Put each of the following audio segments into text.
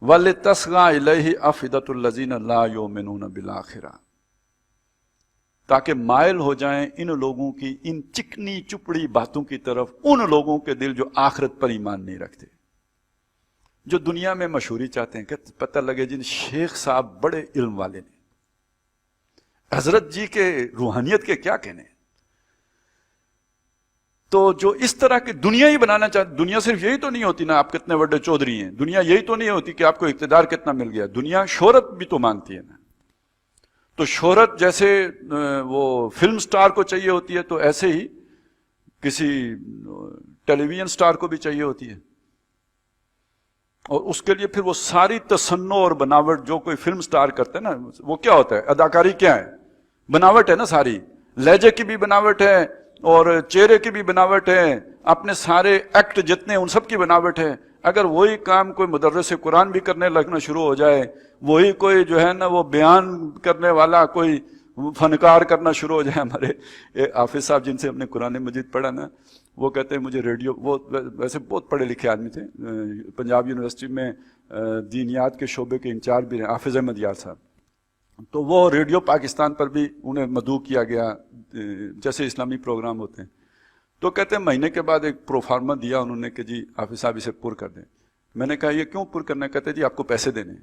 وَلِتَصْغَىٰ إِلَيْهِ أَفْئِدَةُ الَّذِينَ لَا يُؤْمِنُونَ بِالْآخِرَةِ، تاکہ مائل ہو جائیں ان لوگوں کی ان چکنی چپڑی باتوں کی طرف ان لوگوں کے دل جو آخرت پر ایمان نہیں رکھتے، جو دنیا میں مشہوری چاہتے ہیں کہ پتہ لگے جن شیخ صاحب بڑے علم والے نے، حضرت جی کے روحانیت کے کیا کہنے. تو جو اس طرح کی دنیا ہی بنانا چاہتے، دنیا صرف یہی تو نہیں ہوتی نا آپ کتنے بڑے چودھری ہیں، دنیا یہی تو نہیں ہوتی کہ آپ کو اقتدار کتنا مل گیا، دنیا شہرت بھی تو مانگتی ہے نا. تو شہرت جیسے وہ فلم سٹار کو چاہیے ہوتی ہے، تو ایسے ہی کسی ٹیلی ویژن سٹار کو بھی چاہیے ہوتی ہے. اور اس کے لیے پھر وہ ساری تصنع اور بناوٹ جو کوئی فلم سٹار کرتے ہیں نا، وہ کیا ہوتا ہے، اداکاری کیا ہے، بناوٹ ہے نا، ساری لہجے کی بھی بناوٹ ہے اور چہرے کی بھی بناوٹ ہے، اپنے سارے ایکٹ جتنے ان سب کی بناوٹ ہے. اگر وہی کام کوئی مدرس قرآن بھی کرنے لگنا شروع ہو جائے، وہی کوئی جو ہے نا وہ بیان کرنے والا کوئی فنکار کرنا شروع ہو جائے. ہمارے حافظ صاحب جن سے ہم نے قرآن مجید پڑھا نا، وہ کہتے ہیں مجھے ریڈیو، وہ ویسے بہت پڑھے لکھے آدمی تھے، پنجاب یونیورسٹی میں دینیات کے شعبے کے انچارج بھی رہے، حافظ احمد یار صاحب. تو وہ ریڈیو پاکستان پر بھی انہیں مدعو کیا گیا جیسے اسلامی پروگرام ہوتے ہیں. تو کہتے ہیں مہینے کے بعد ایک پروفارما دیا انہوں نے کہ جی حافظ صاحب اسے پر کر دیں. میں نے کہا یہ کیوں پر کرنا ہے؟ کہتے جی آپ کو پیسے دینے.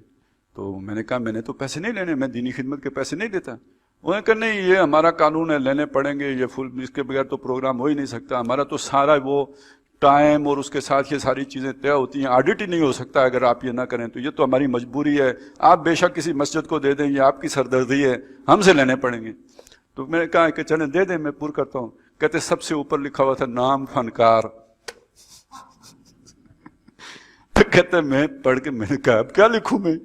تو میں نے کہا میں نے تو پیسے نہیں لینے، میں دینی خدمت کے پیسے نہیں دیتا. انہوں نے کہا نہیں یہ ہمارا قانون ہے، لینے پڑیں گے، یہ فل، اس کے بغیر تو پروگرام ہو ہی نہیں سکتا. ہمارا تو سارا وہ ٹائم اور اس کے ساتھ یہ ساری چیزیں طے ہوتی ہیں، آڈٹ ہی نہیں ہو سکتا اگر آپ یہ نہ کریں. تو یہ تو ہماری مجبوری ہے، آپ بے شک کسی مسجد کو دے دیں، یہ آپ کی سردردی ہے، ہم سے لینے پڑیں گے. تو میں نے کہا کہ چلیں دے دیں، میں پر کرتا ہوں. کہتے سب سے اوپر لکھا ہوا تھا نام فنکار. تو کہتے میں پڑھ کے میں نے کہا اب کیا لکھوں میں؟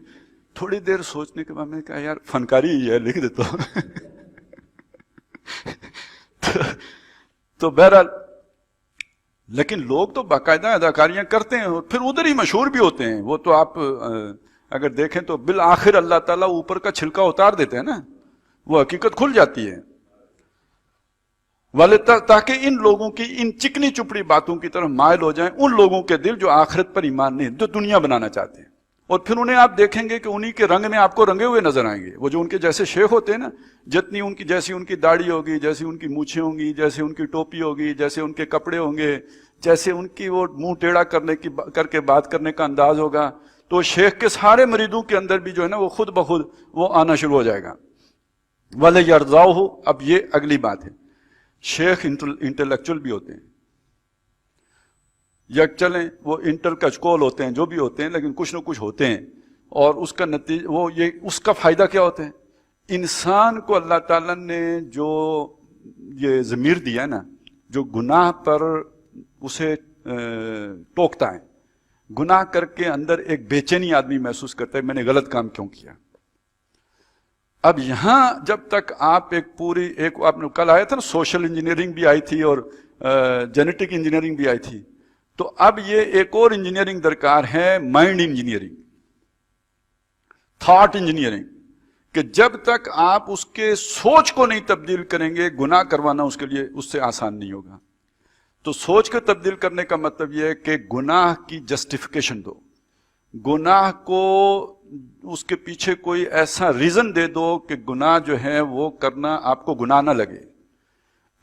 تھوڑی دیر سوچنے کے بعد میں نے کہا یار فنکاری ہی ہے، لکھ دیتا ہوں. تو بہرحال لیکن لوگ تو باقاعدہ اداکاریاں کرتے ہیں اور پھر ادھر ہی مشہور بھی ہوتے ہیں. وہ تو آپ اگر دیکھیں تو بالآخر اللہ تعالیٰ اوپر کا چھلکا اتار دیتے ہیں نا، وہ حقیقت کھل جاتی ہے. تاکہ ان لوگوں کی ان چکنی چپڑی باتوں کی طرف مائل ہو جائیں ان لوگوں کے دل جو آخرت پر ایمان نہیں، جو دنیا بنانا چاہتے ہیں. اور پھر انہیں آپ دیکھیں گے کہ انہی کے رنگ میں آپ کو رنگے ہوئے نظر آئیں گے. وہ جو ان کے جیسے شیخ ہوتے ہیں نا، جتنی ان کی، جیسی ان کی داڑھی ہوگی، جیسی ان کی مونچھیں ہوں گی، جیسے ان کی ٹوپی ہوگی، جیسے ان کے کپڑے ہوں گے، جیسے ان کی وہ منہ ٹیڑھا کر کے بات کرنے کا انداز ہوگا، تو شیخ کے سارے مریدوں کے اندر بھی جو ہے نا وہ خود بخود وہ آنا شروع ہو جائے گا. وَلَيَرْضَوْهُ. اب یہ اگلی بات ہے، شیخ انٹلیکچول بھی ہوتے ہیں، یا چلیں وہ انٹل کچکول ہوتے ہیں، جو بھی ہوتے ہیں، لیکن کچھ نہ کچھ ہوتے ہیں. اور اس کا نتیجہ وہ یہ، اس کا فائدہ کیا ہوتا ہے؟ انسان کو اللہ تعالیٰ نے جو یہ ضمیر دیا ہے نا، جو گناہ پر اسے ٹوکتا ہے، گناہ کر کے اندر ایک بے چینی آدمی محسوس کرتا ہے میں نے غلط کام کیوں کیا. اب یہاں جب تک آپ ایک پوری ایک، آپ نے کل آیا تھا نا سوشل انجینئرنگ بھی آئی تھی اور جینیٹک انجینئرنگ بھی آئی تھی. تو اب یہ ایک اور انجینئرنگ درکار ہے، مائنڈ انجینئرنگ، تھاٹ انجینئرنگ، کہ جب تک آپ اس کے سوچ کو نہیں تبدیل کریں گے، گناہ کروانا اس کے لیے اس سے آسان نہیں ہوگا. تو سوچ کو تبدیل کرنے کا مطلب یہ ہے کہ گناہ کی جسٹیفیکیشن دو، گناہ کو اس کے پیچھے کوئی ایسا ریزن دے دو کہ گناہ جو ہے وہ کرنا آپ کو گناہ نہ لگے.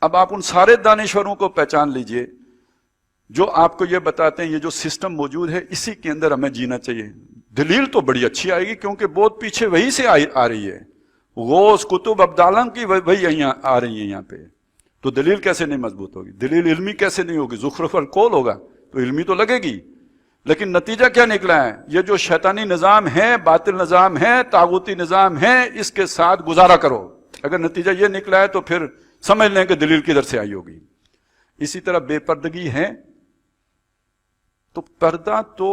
اب آپ ان سارے دانشوروں کو پہچان لیجئے جو آپ کو یہ بتاتے ہیں یہ جو سسٹم موجود ہے اسی کے اندر ہمیں جینا چاہیے. دلیل تو بڑی اچھی آئے گی کیونکہ بہت پیچھے وہی سے آ رہی ہے، غوث کتب ابدالم کی وہی یہاں آ رہی ہیں یہاں پہ. تو دلیل کیسے نہیں مضبوط ہوگی؟ دلیل علمی کیسے نہیں ہوگی؟ زخرف القول ہوگا تو علمی تو لگے گی. لیکن نتیجہ کیا نکلا ہے؟ یہ جو شیطانی نظام ہے، باطل نظام ہے، طاغوتی نظام ہے، اس کے ساتھ گزارا کرو. اگر نتیجہ یہ نکلا ہے تو پھر سمجھ لیں کہ دلیل کدھر سے آئی ہوگی. اسی طرح بے پردگی ہے، تو پردہ تو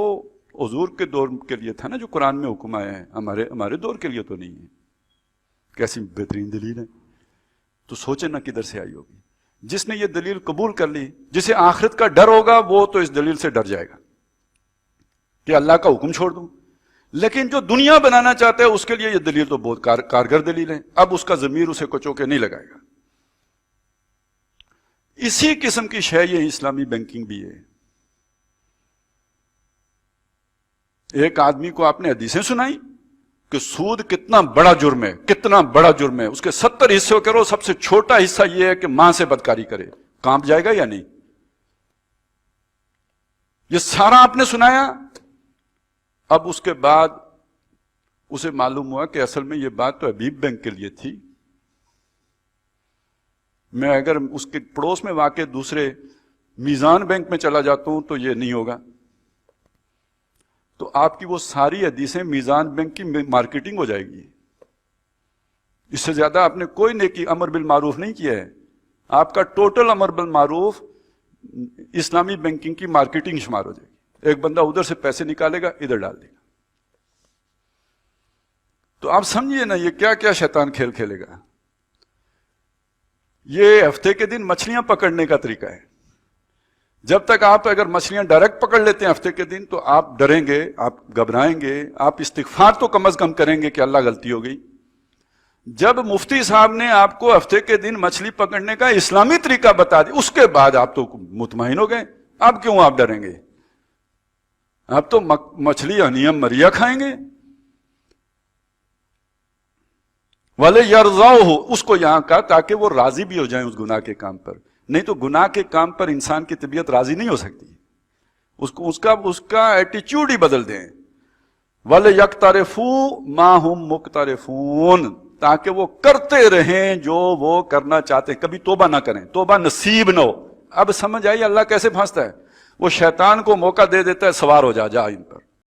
حضور کے دور کے لیے تھا نا جو قرآن میں حکم آیا ہے، ہمارے دور کے لیے تو نہیں ہے. کیسی بہترین دلیل ہے. تو سوچیں نا کدھر سے آئی ہوگی. جس نے یہ دلیل قبول کر لی، جسے آخرت کا ڈر ہوگا، وہ تو اس دلیل سے ڈر جائے گا کہ اللہ کا حکم چھوڑ دوں. لیکن جو دنیا بنانا چاہتا ہے اس کے لیے یہ دلیل تو بہت کارگر دلیل ہے. اب اس کا ضمیر اسے کچو کے نہیں لگائے گا. اسی قسم کی شے یہ اسلامی بینکنگ بھی ہے. ایک آدمی کو آپ نے حدیثیں سنائی کہ سود کتنا بڑا جرم ہے، کتنا بڑا جرم ہے، اس کے 70 حصے کرو، سب سے چھوٹا حصہ یہ ہے کہ ماں سے بدکاری کرے، کانپ جائے گا یا نہیں؟ یہ سارا آپ نے سنایا. اب اس کے بعد اسے معلوم ہوا کہ اصل میں یہ بات تو حبیب بینک کے لیے تھی. میں اگر اس کے پڑوس میں واقع دوسرے میزان بینک میں چلا جاتا ہوں تو یہ نہیں ہوگا. تو آپ کی وہ ساری حدیثیں میزان بینک کی مارکیٹنگ ہو جائے گی. اس سے زیادہ آپ نے کوئی نیکی امر بالمعروف نہیں کیا ہے. آپ کا ٹوٹل امر بالمعروف اسلامی بینکنگ کی مارکیٹنگ شمار ہو جائے گی. ایک بندہ ادھر سے پیسے نکالے گا، ادھر ڈال دے گا. تو آپ سمجھیے نا یہ کیا کیا شیطان کھیل کھیلے گا. یہ ہفتے کے دن مچھلیاں پکڑنے کا طریقہ ہے. جب تک آپ اگر مچھلیاں ڈائریکٹ پکڑ لیتے ہیں ہفتے کے دن تو آپ ڈریں گے، آپ گھبرائیں گے، آپ استغفار تو کم از کم کریں گے کہ اللہ غلطی ہو گئی. جب مفتی صاحب نے آپ کو ہفتے کے دن مچھلی پکڑنے کا اسلامی طریقہ بتا دیا، اس کے بعد آپ تو مطمئن ہو گئے. اب کیوں آپ ڈریں گے؟ آپ تو مچھلی ہنیم مریا کھائیں گے. والے یرضاؤہ، اس کو یہاں کا تاکہ وہ راضی بھی ہو جائیں اس گناہ کے کام پر. نہیں تو گناہ کے کام پر انسان کی طبیعت راضی نہیں ہو سکتی. اس کا ایٹیچیوڈ ہی بدل دیں. والے یکترفوا ما ہم مقترفون، تاکہ وہ کرتے رہیں جو وہ کرنا چاہتے ہیں، کبھی توبہ نہ کریں، توبہ نصیب نہ ہو. اب سمجھ آئی اللہ کیسے پھنستا ہے. وہ شیطان کو موقع دے دیتا ہے، سوار ہو جا ان پر.